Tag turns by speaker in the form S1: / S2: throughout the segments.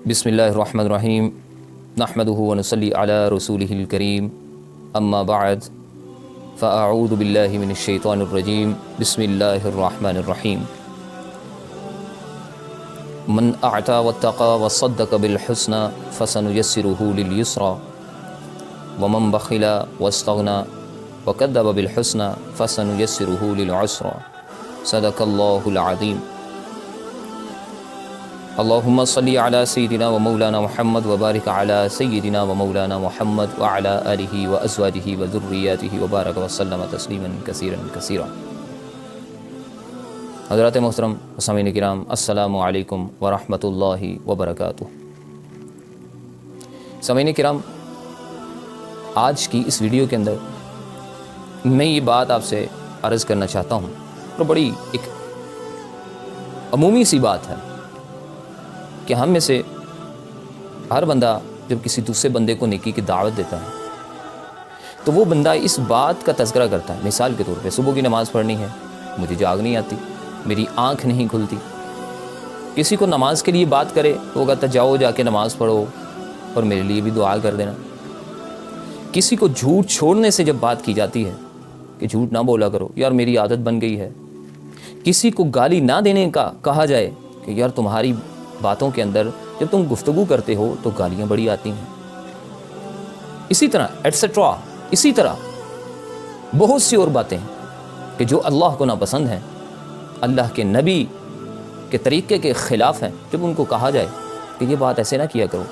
S1: بسم اللہ الرحمن الرحیم نحمدہ ونصلی علی رسولہ الکریم اما بعد فاعوذ باللہ من الشیطان الرجیم بسم اللہ الرحمن الرحیم من اعطى واتقى وصدق بالحسنى فسنيسره لليسرى ومن بخل واستغنى وكذب بالحسنى فسنيسره للعسرى صدق اللہ العظیم۔ اللہم صلی علی سیدنا و مولانا محمد وبارک علی سیدنا و مولانا محمد وعلی آلہ و ازواجہ و ذریاتہ وبارک وسلم تسلیما کثیرا کثیرا۔ حضرات محترم سامعین کرام، السلام علیکم ورحمۃ اللہ وبرکاتہ۔ سامعین کرام، آج کی اس ویڈیو کے اندر میں یہ بات آپ سے عرض کرنا چاہتا ہوں اور بڑی ایک عمومی سی بات ہے کہ ہم میں سے ہر بندہ جب کسی دوسرے بندے کو نیکی کی دعوت دیتا ہے تو وہ بندہ اس بات کا تذکرہ کرتا ہے۔ مثال کے طور پہ صبح کی نماز پڑھنی ہے، مجھے جاگ نہیں آتی، میری آنکھ نہیں کھلتی۔ کسی کو نماز کے لیے بات کرے تو وہ کہتا جاؤ جا کے نماز پڑھو اور میرے لیے بھی دعا کر دینا۔ کسی کو جھوٹ چھوڑنے سے جب بات کی جاتی ہے کہ جھوٹ نہ بولا کرو، یار میری عادت بن گئی ہے۔ کسی کو گالی نہ دینے کا کہا جائے کہ یار تمہاری باتوں کے اندر جب تم گفتگو کرتے ہو تو گالیاں بڑی آتی ہیں۔ اسی طرح ایٹسٹرا، اسی طرح بہت سی اور باتیں کہ جو اللہ کو ناپسند ہیں، اللہ کے نبی کے طریقے کے خلاف ہیں، جب ان کو کہا جائے کہ یہ بات ایسے نہ کیا کرو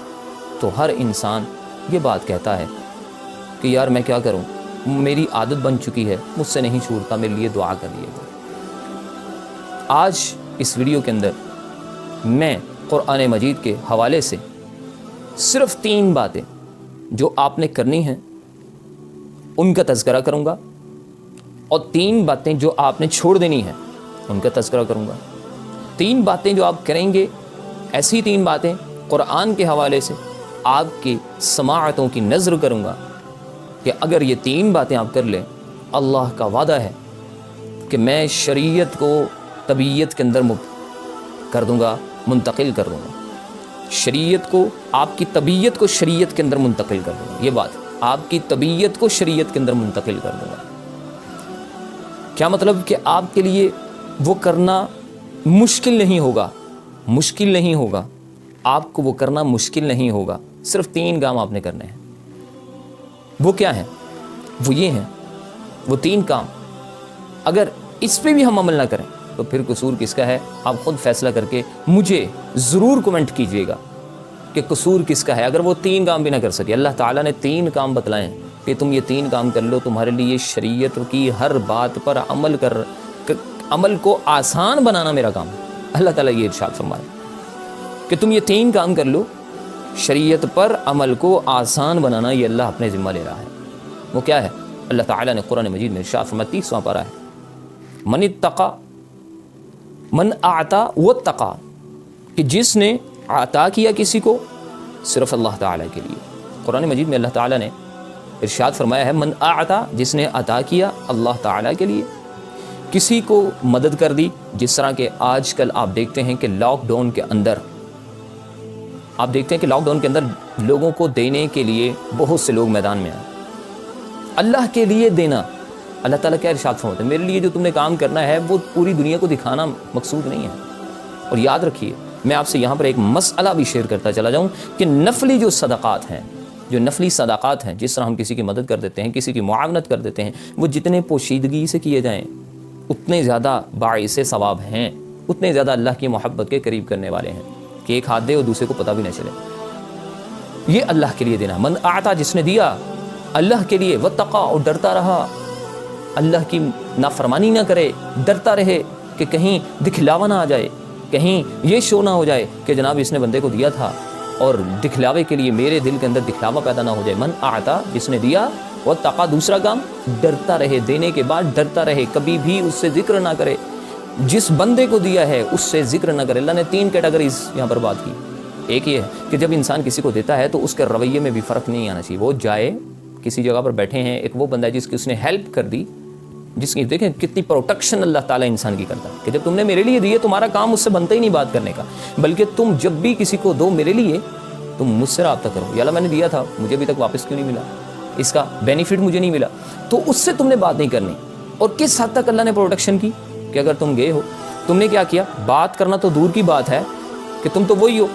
S1: تو ہر انسان یہ بات کہتا ہے کہ یار میں کیا کروں، میری عادت بن چکی ہے، مجھ سے نہیں چھوٹتا، میرے لیے دعا کر لیے گا۔ آج اس ویڈیو کے اندر میں قرآن مجید کے حوالے سے صرف 3 باتیں جو آپ نے کرنی ہیں ان کا تذکرہ کروں گا، اور 3 باتیں جو آپ نے چھوڑ دینی ہیں ان کا تذکرہ کروں گا۔ 3 باتیں جو آپ کریں گے، ایسی 3 باتیں قرآن کے حوالے سے آپ کی سماعتوں کی نظر کروں گا کہ اگر یہ 3 باتیں آپ کر لیں، اللہ کا وعدہ ہے کہ میں شریعت کو طبیعت کے اندر کر دوں گا، منتقل کر دوں گا۔ شریعت کو، آپ کی طبیعت کو شریعت کے اندر منتقل کر دوں گا۔ یہ بات، آپ کی طبیعت کو شریعت کے اندر منتقل کر دوں گا۔ کیا مطلب کہ آپ کے لیے وہ کرنا مشکل نہیں ہوگا، مشکل نہیں ہوگا، آپ کو وہ کرنا مشکل نہیں ہوگا۔ صرف 3 کام آپ نے کرنے ہیں۔ وہ کیا ہیں؟ وہ یہ ہیں، وہ 3 کام اگر اس پہ بھی ہم عمل نہ کریں تو پھر قصور کس کا ہے؟ آپ خود فیصلہ کر کے مجھے ضرور کمنٹ کیجئے گا کہ قصور کس کا ہے اگر وہ 3 کام بھی نہ کر سکے۔ اللہ تعالیٰ نے 3 کام بتلائے ہیں کہ تم یہ 3 کام کر لو، تمہارے لیے شریعت کی ہر بات پر عمل کو آسان بنانا میرا کام ہے۔ اللہ تعالیٰ یہ ارشاد فرمائے کہ تم یہ 3 کام کر لو، شریعت پر عمل کو آسان بنانا یہ اللہ اپنے ذمہ لے رہا ہے۔ وہ کیا ہے؟ اللہ تعالیٰ نے قرآن مجید میں ارشاد فرمایا، 30واں پارہ ہے، من اتقى من اعطا واتقى، کہ جس نے عطا کیا کسی کو صرف اللہ تعالیٰ کے لیے۔ قرآن مجید میں اللہ تعالیٰ نے ارشاد فرمایا ہے من اعطا، جس نے عطا کیا اللہ تعالیٰ کے لیے، کسی کو مدد کر دی۔ جس طرح کہ آج کل آپ دیکھتے ہیں کہ لاک ڈاؤن کے اندر لوگوں کو دینے کے لیے بہت سے لوگ میدان میں آئے، اللہ کے لیے دینا۔ اللہ تعالیٰ کیا ارشاد فرماتے ہیں؟ میرے لیے جو تم نے کام کرنا ہے وہ پوری دنیا کو دکھانا مقصود نہیں ہے۔ اور یاد رکھیے، میں آپ سے یہاں پر ایک مسئلہ بھی شیئر کرتا چلا جاؤں کہ نفلی جو صدقات ہیں، جو نفلی صدقات ہیں، جس طرح ہم کسی کی مدد کر دیتے ہیں، کسی کی معاونت کر دیتے ہیں، وہ جتنے پوشیدگی سے کیے جائیں اتنے زیادہ باعث ثواب ہیں، اتنے زیادہ اللہ کی محبت کے قریب کرنے والے ہیں کہ ایک ہاتھ دے اور دوسرے کو پتہ بھی نہ چلے۔ یہ اللہ کے لیے دینا۔ من اعطا، جس نے دیا اللہ کے لیے، واتقى، اور ڈرتا رہا، اللہ کی نافرمانی نہ کرے، ڈرتا رہے کہ کہیں دکھلاوا نہ آ جائے، کہیں یہ شو نہ ہو جائے کہ جناب اس نے بندے کو دیا تھا اور دکھلاوے کے لیے میرے دل کے اندر دکھلاوا پیدا نہ ہو جائے۔ من اعطا، جس نے دیا، واتقى، دوسرا کام ڈرتا رہے، دینے کے بعد ڈرتا رہے، کبھی بھی اس سے ذکر نہ کرے، جس بندے کو دیا ہے اس سے ذکر نہ کرے۔ اللہ نے 3 کیٹیگریز یہاں پر بات کی۔ ایک یہ ہے کہ جب انسان کسی کو دیتا ہے تو اس کے رویے میں بھی فرق نہیں آنا چاہیے۔ وہ جائے، کسی جگہ پر بیٹھے ہیں، ایک وہ بندہ ہے جس کی اس نے ہیلپ کر دی، جس کی دیکھیں کتنی پروٹیکشن اللہ تعالیٰ انسان کی کرتا ہے کہ جب تم نے میرے لیے دیے تمہارا کام مجھ سے بنتا ہی نہیں بات کرنے کا، بلکہ تم جب بھی کسی کو دو میرے لیے تم مجھ سے رابطہ کرو، یا اللہ میں نے دیا تھا مجھے ابھی تک واپس کیوں نہیں ملا، اس کا بینیفٹ مجھے نہیں ملا، تو اس سے تم نے بات نہیں کرنی۔ اور کس حد تک اللہ نے پروٹیکشن کی کہ اگر تم گئے ہو، تم نے کیا کیا، بات کرنا تو دور کی بات ہے کہ تم تو وہی ہو،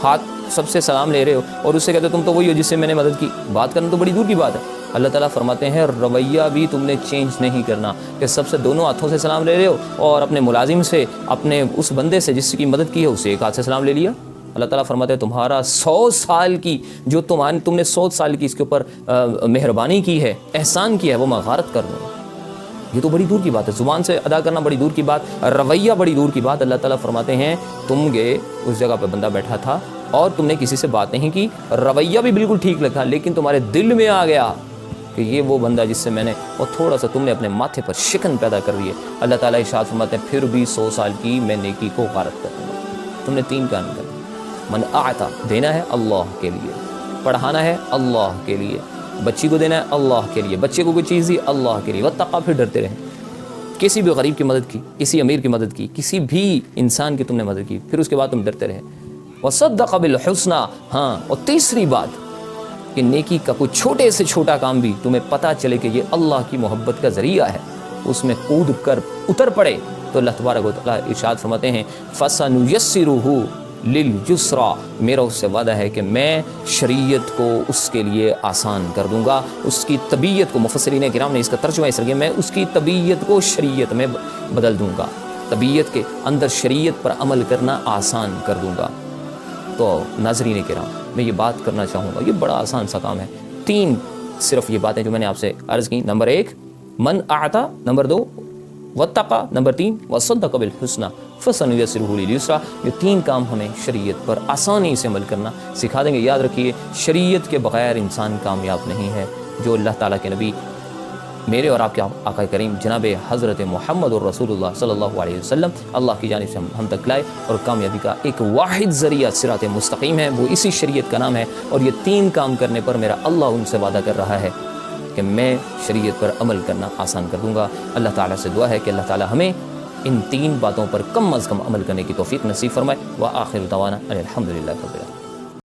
S1: ہاتھ سب سے سلام لے رہے ہو اور اس سے کہتے ہو تم تو وہی ہو جس سے میں نے مدد کی، بات کرنا تو بڑی دور کی بات ہے۔ اللہ تعالیٰ فرماتے ہیں رویہ بھی تم نے چینج نہیں کرنا کہ سب سے دونوں ہاتھوں سے سلام لے رہے ہو اور اپنے ملازم سے، اپنے اس بندے سے جس کی مدد کی ہے اسے ایک ہاتھ سے سلام لے لیا۔ اللہ تعالیٰ فرماتے ہیں تمہارا 100 سال کی جو تم نے 100 سال کی اس کے اوپر مہربانی کی ہے، احسان کیا ہے، وہ میں غارت کر دوں۔ یہ تو بڑی دور کی بات ہے، زبان سے ادا کرنا بڑی دور کی بات، رویہ بڑی دور کی بات۔ اللہ تعالیٰ فرماتے ہیں تم گئے، اس جگہ پہ بندہ بیٹھا تھا اور تم نے کسی سے بات نہیں کی، رویہ بھی بالکل ٹھیک لگا، لیکن تمہارے دل میں آ گیا کہ یہ وہ بندہ جس سے میں نے، اور تھوڑا سا تم نے اپنے ماتھے پر شکن پیدا کر دی ہے، اللہ تعالیٰ ارشاد فرماتے ہیں پھر بھی 100 سال کی میں نیکی کو غارت کر دوں گا۔ تم نے 3 کام کرنا، من آتا، دینا ہے اللہ کے لیے، پڑھانا ہے اللہ کے لیے، بچی کو دینا ہے اللہ کے لیے، بچے کو کوئی چیز دی اللہ کے لیے، واتقوا، پھر ڈرتے رہیں۔ کسی بھی غریب کی مدد کی، کسی امیر کی مدد کی، کسی بھی انسان کی تم نے مدد کی، پھر اس کے بعد تم ڈرتے رہے۔ وصدق بالحسنی، ہاں، اور تیسری بات کہ نیکی کا کوئی چھوٹے سے چھوٹا کام بھی تمہیں پتہ چلے کہ یہ اللہ کی محبت کا ذریعہ ہے، اس میں کود کر اتر پڑے، تو اللہ تبارک و تعالیٰ ارشاد فرماتے ہیں فَسَنُيَسِّرُهُ لِلْيُسْرَى، میرا اس سے وعدہ ہے کہ میں شریعت کو اس کے لیے آسان کر دوں گا، اس کی طبیعت کو، مفسرین کرام نے اس کا ترجمہ اس طرح کیا، میں اس کی طبیعت کو شریعت میں بدل دوں گا، طبیعت کے اندر شریعت پر عمل کرنا آسان کر دوں گا۔ تو ناظرین کرام، میں یہ بات کرنا چاہوں گا، یہ بڑا آسان سا کام ہے۔ 3 صرف یہ باتیں جو میں نے آپ سے عرض کی، نمبر 1 من اعطا، نمبر 2 واتقى، نمبر 3 وصدق بالحسنى فسنيسره لليسرى۔ یہ 3 کام ہمیں شریعت پر آسانی سے عمل کرنا سکھا دیں گے۔ یاد رکھیے شریعت کے بغیر انسان کامیاب نہیں ہے۔ جو اللہ تعالیٰ کے نبی، میرے اور آپ کے آقا کریم جناب حضرت محمد الرسول اللہ صلی اللہ علیہ وسلم اللہ کی جانب سے ہم تک لائے، اور کامیابی کا ایک واحد ذریعہ صراط مستقیم ہے، وہ اسی شریعت کا نام ہے، اور یہ 3 کام کرنے پر میرا اللہ ان سے وعدہ کر رہا ہے کہ میں شریعت پر عمل کرنا آسان کر دوں گا۔ اللہ تعالیٰ سے دعا ہے کہ اللہ تعالیٰ ہمیں ان 3 باتوں پر کم از کم عمل کرنے کی توفیق نصیب فرمائے۔ وآخر دعوانا ان الحمد للہ رب العالمین۔